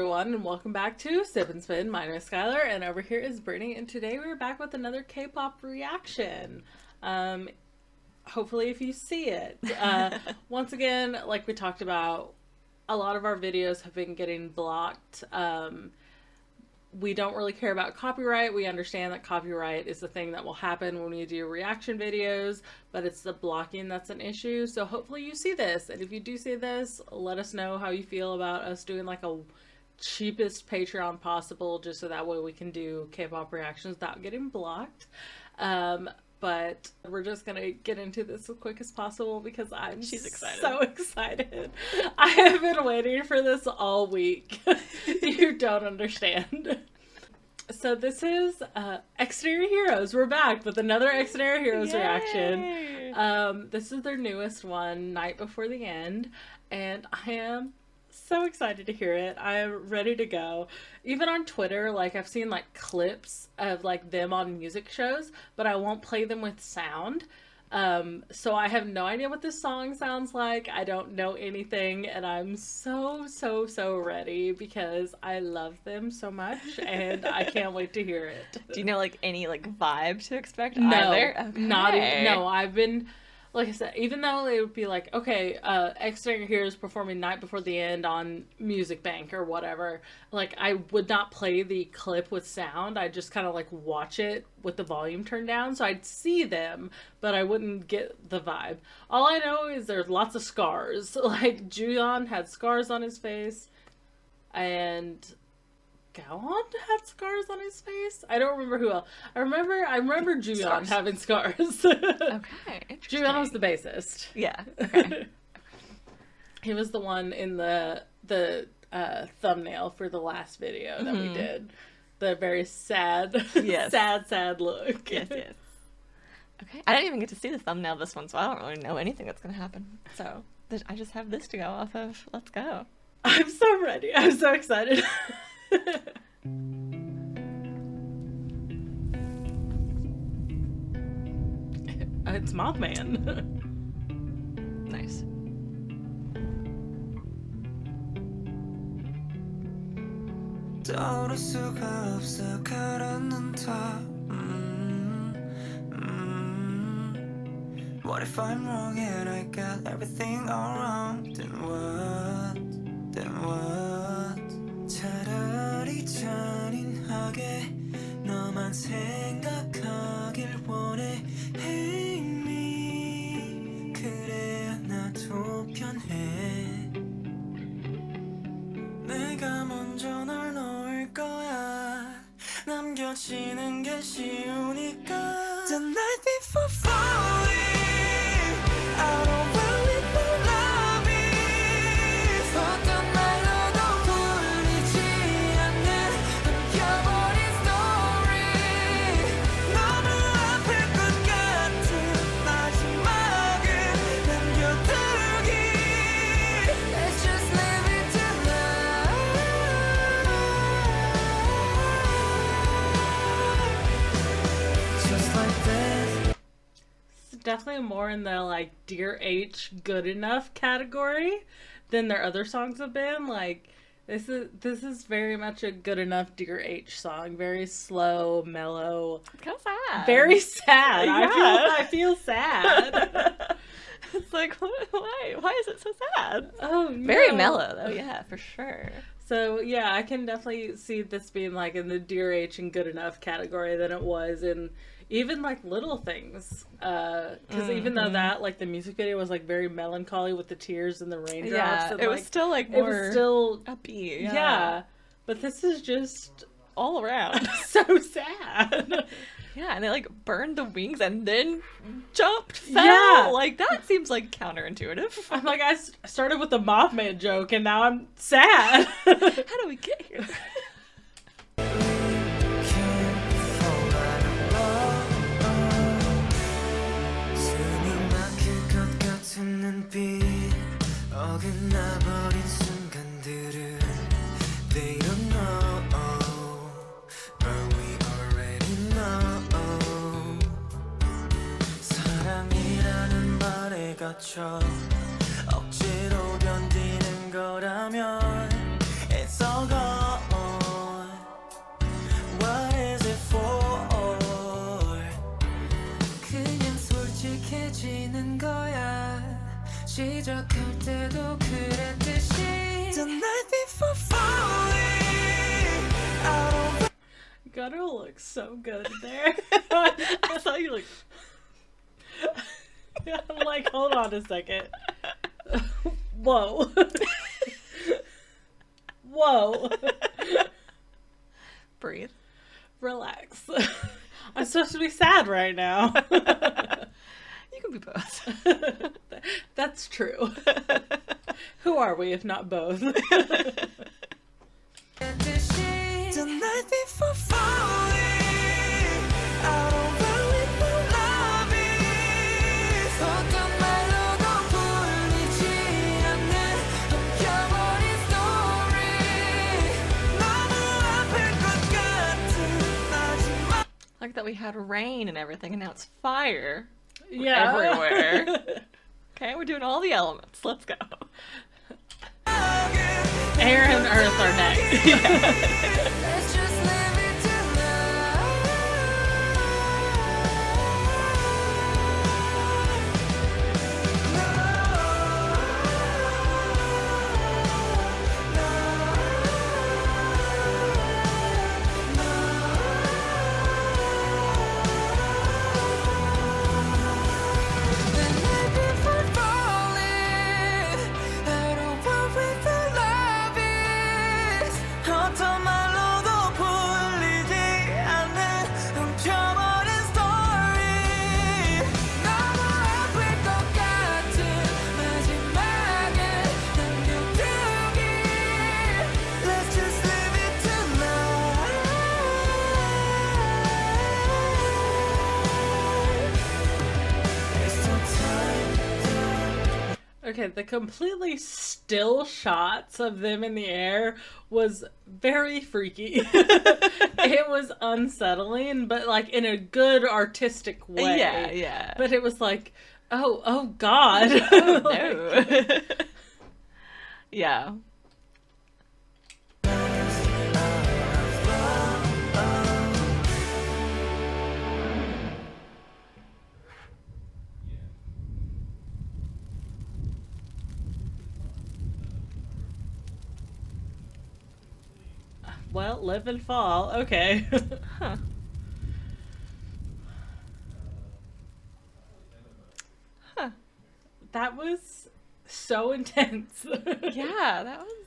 everyone, and welcome back to Sip and Spin. My name is Skylar, and over here is Brittany, and today we're back with another K-pop reaction. Hopefully if you see it. Once again, like we talked about, a lot of our videos have been getting blocked. We don't really care about copyright. We understand that copyright is the thing that will happen when we do reaction videos, but it's the blocking that's an issue. So hopefully you see this, and if you do see this, let us know how you feel about us doing like a cheapest Patreon possible, just so that way we can do K-pop reactions without getting blocked. But we're just gonna get into this as quick as possible because she's excited. So excited. I have been waiting for this all week. You don't understand. So this is Xdinary Heores. We're back with another Xdinary Heores reaction. This is their newest one, Night Before the End, and I am so excited to hear it. I am ready to go. Even on Twitter, like I've seen like clips of like them on music shows, but I won't play them with sound. So I have no idea what this song sounds like. I don't know anything, and I'm so ready because I love them so much and I can't wait to hear it. Do you know like any like vibe to expect No, either? Okay. Not even, no, I've been, like I said, even though it would be like, okay, Xdinary Heores performing Night Before the End on Music Bank or whatever, like I would not play the clip with sound. I'd just kind of like watch it with the volume turned down, so I'd see them, but I wouldn't get the vibe. All I know is there's lots of scars. Like Juyeon had scars on his face, and Gowon had scars on his face. I don't remember who else. I remember Juyeon having scars. Okay, interesting. Juyeon was the bassist. Yeah. Okay. He was the one in the thumbnail for the last video that we did. The very sad, sad look. Yes. Okay. I didn't even get to see the thumbnail of this one, so I don't really know anything that's going to happen. So I just have this to go off of. Let's go. I'm so ready. I'm so excited. It's Mothman. Nice. 떠오를 수가 없어 가라앉는 What if I'm wrong and I got everything all wrong? Then what? 차라리 잔인하게 너만 생각하길 원해. Hey me, 그래야 나도 편해. 내가 먼저 널 놓을 거야. 남겨지는 게 쉬우니까. The night before falling, I don't really know love is. 어떤 말로도 풀리지 않는 숨겨버린 story. 너무 아플 것 같은 마지막을 남겨두기. Let's just live it tonight. Just like this. It's definitely more in the like Dear H good enough category than their other songs have been. Like this is very much a good enough Dear H song. Very slow, mellow. Kind of sad. Very sad. Yeah. I feel sad. It's like, why is it so sad? Oh, no. Very mellow though, yeah, for sure. So yeah, I can definitely see this being like in the Dear H and good enough category than it was in even like Little Things. Because even though that like the music video was like very melancholy with the tears and the raindrops, Yeah, and, it was still like more it was still upbeat. yeah. But this is just all around. so sad. Yeah, and they like burned the wings and then jumped, fell. Yeah. Like that seems like counterintuitive. I'm like, I started with the Mothman joke and now I'm sad. How do we get here? 어긋나버린 순간들을 They don't know, but we already know. 사랑이라는 말에 갇혀 억지로 견디는 거라면 It's all gone. gonna look so good there. I saw you like. I'm like, hold on a second. Whoa. Whoa. Breathe. Relax. I'm supposed to be sad right now. You can be both. That's true. Who are we if not both? The night before falling, I don't worry for loving. 어떤 말로도 풀리지 않는 엉켜버린 story. 너무 아플 것 같은 마지막. Like that we had rain and everything, and now it's fire Yeah. everywhere. Okay, we're doing all the elements. Let's go. Air and earth are next. Let's just live it 어떤 말로도 풀리지 않는 훔쳐버린 story. 너무 아플 것 같은 마지막에 남겨두기. Let's just live it tonight. There's still time. Okay, the completely still shots of them in the air was very freaky. It was unsettling, but like in a good artistic way. Yeah, yeah. But it was like, oh God. No. Yeah. Well, live and fall. Okay. Huh. Huh. That was so intense. Yeah, that was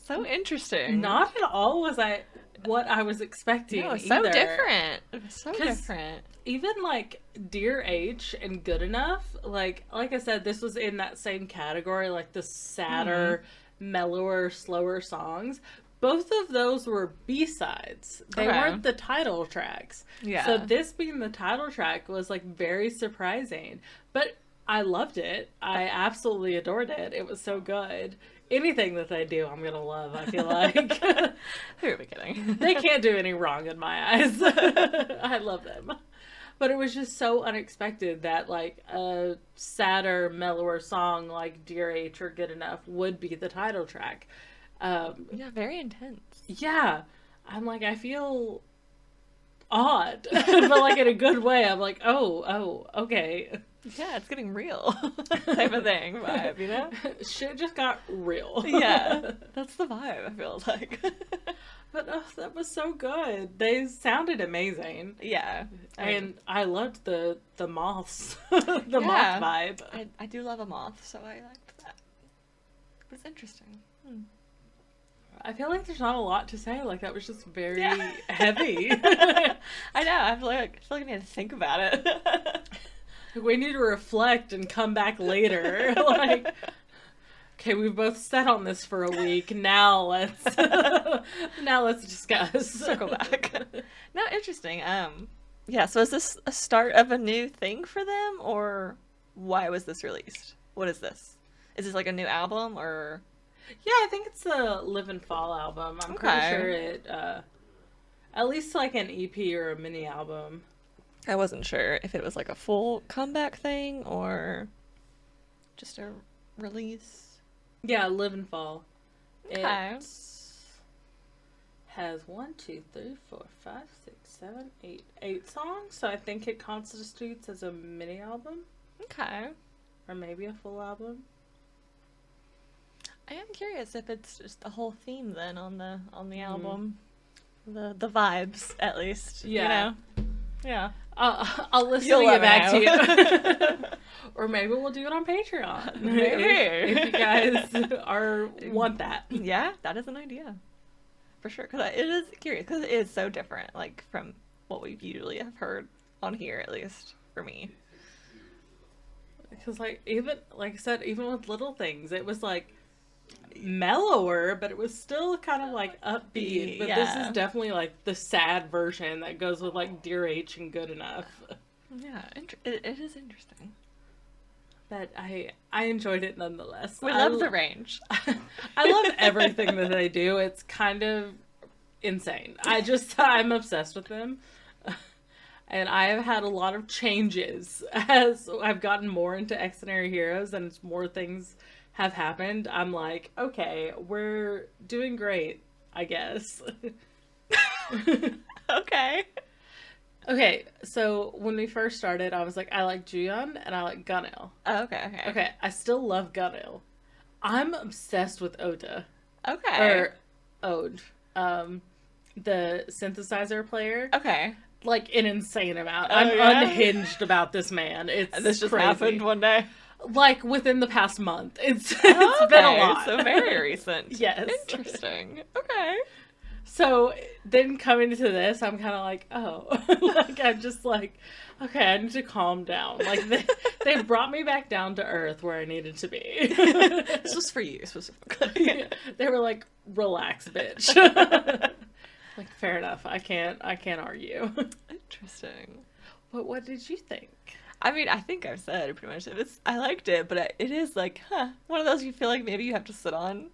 so interesting. Not at all was I what I was expecting. No, so either. different. It was so 'Cause different. Even like Dear H and Good Enough, like I said, this was in that same category, like the sadder, mellower, slower songs. Both of those were B-sides. They Okay. weren't the title tracks. Yeah. So this being the title track was like very surprising. But I loved it. I absolutely adored it. It was so good. Anything that they do, I'm gonna love, I feel like. Who are we kidding? They can't do any wrong in my eyes. I love them. But it was just so unexpected that like a sadder, mellower song like Dear H or Good Enough would be the title track. Yeah, very intense. Yeah. I'm like, I feel odd. But like in a good way. I'm like, oh, okay. Yeah, it's getting real type of thing vibe, you know? Shit just got real. Yeah, that's the vibe, I feel like. But that was so good. They sounded amazing. Yeah. And I loved the moths. The moth vibe. I do love a moth, so I liked that. It was interesting. I feel like there's not a lot to say. Like that was just very Yeah. heavy. I know, I feel like I need to think about it. We need to reflect and come back later. Like, okay, we've both sat on this for a week. Now let's discuss. Circle back. No, interesting. Yeah, so is this a start of a new thing for them, or why was this released? What is this? Is this like a new album, or? Yeah, I think it's the Live and Fall album. I'm pretty Okay. sure it, at least like an EP or a mini album. I wasn't sure if it was like a full comeback thing or just a release. Yeah, Live and Fall. Okay. It has 8 songs, so I think it constitutes as a mini album Okay. or maybe a full album. I am curious if it's just the whole theme then on the album. the vibes, at least. Yeah. You know? Yeah. I'll listen You'll to let get me back to know. you. Or maybe we'll do it on Patreon. Maybe. If you guys want that. Yeah, that is an idea. For sure. Because it is curious. Because it is so different, like, from what we usually have heard on here, at least, for me. Because, like I said, even with little things, it was, like, mellower, but it was still kind of, like, upbeat. But this is definitely, like, the sad version that goes with, like, Dear H and Good Enough. Yeah, it is interesting. But I enjoyed it nonetheless. We love the range. I love everything that they do. It's kind of insane. I'm obsessed with them. And I have had a lot of changes as I've gotten more into Xdinary Heores and more things have happened. I'm like, okay, we're doing great, I guess. Okay. Okay, so when we first started, I was like, I like Juyeon and I like Gunil. Oh, okay. Okay, I still love Gunil. I'm obsessed with Ota. Okay. Or Ode. The synthesizer player. Okay. Like an insane amount. Oh, I'm yeah? unhinged about this man. It's And this just crazy. happened one day? Like within the past month. It's Okay, been a lot. so very recent. Yes. Interesting. Okay. So then coming to this, I'm kind of like, oh, like I'm just like, okay, I need to calm down. Like they brought me back down to earth where I needed to be. This was for you specifically. They were like, relax, bitch. Like, fair enough. I can't argue. Interesting. But what did you think? I mean, I think I've said pretty much. I liked it, but it is like, one of those you feel like maybe you have to sit on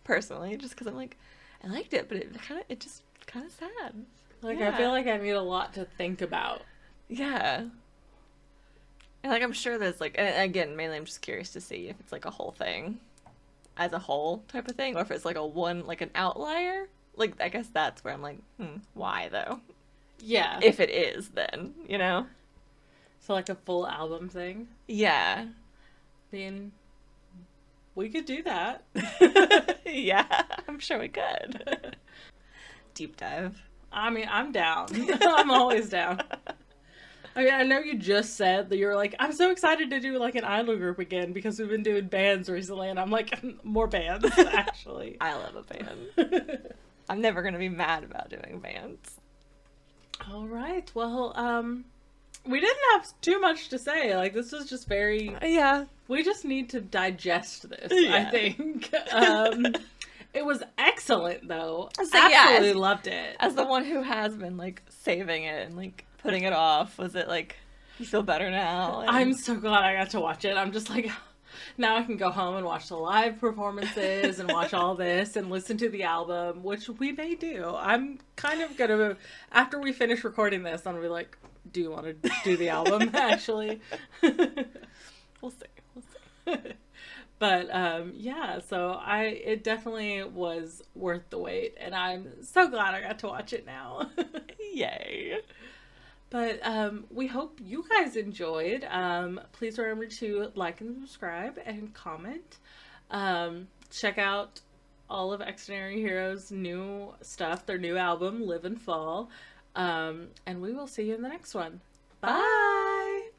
personally, just because I'm like, I liked it, but it just kind of sad. Like, Yeah. I feel like I need a lot to think about. Yeah. And like, I'm sure there's like, and again, mainly I'm just curious to see if it's like a whole thing as a whole type of thing, or if it's like an outlier. Like, I guess that's where I'm like, why though? Yeah. If it is, then, you know? So, like, a full album thing. Yeah. I mean, we could do that. Yeah, I'm sure we could. Deep dive. I mean, I'm down. I'm always down. I mean, I know you just said that you were like, I'm so excited to do like an idol group again because we've been doing bands recently, and I'm like, more bands, actually. I love a band. I'm never going to be mad about doing bands. All right. Well, we didn't have too much to say. Like, this was just very... Yeah. We just need to digest this, Yeah. I think. It was excellent, though. So, Absolutely yeah, loved it. As the one who has been, like, saving it and, like, putting it off, was it, like, you feel better now? And... I'm so glad I got to watch it. I'm just like... Now I can go home and watch the live performances and watch all this and listen to the album, which we may do. I'm kind of going to... After we finish recording this, I'm going to be like, do you want to do the album, actually? We'll see. But, yeah, so it definitely was worth the wait, and I'm so glad I got to watch it now. Yay. But we hope you guys enjoyed. Please remember to like and subscribe and comment. Check out all of Xdinary Heores' new stuff, their new album, Live and Fall. And we will see you in the next one. Bye!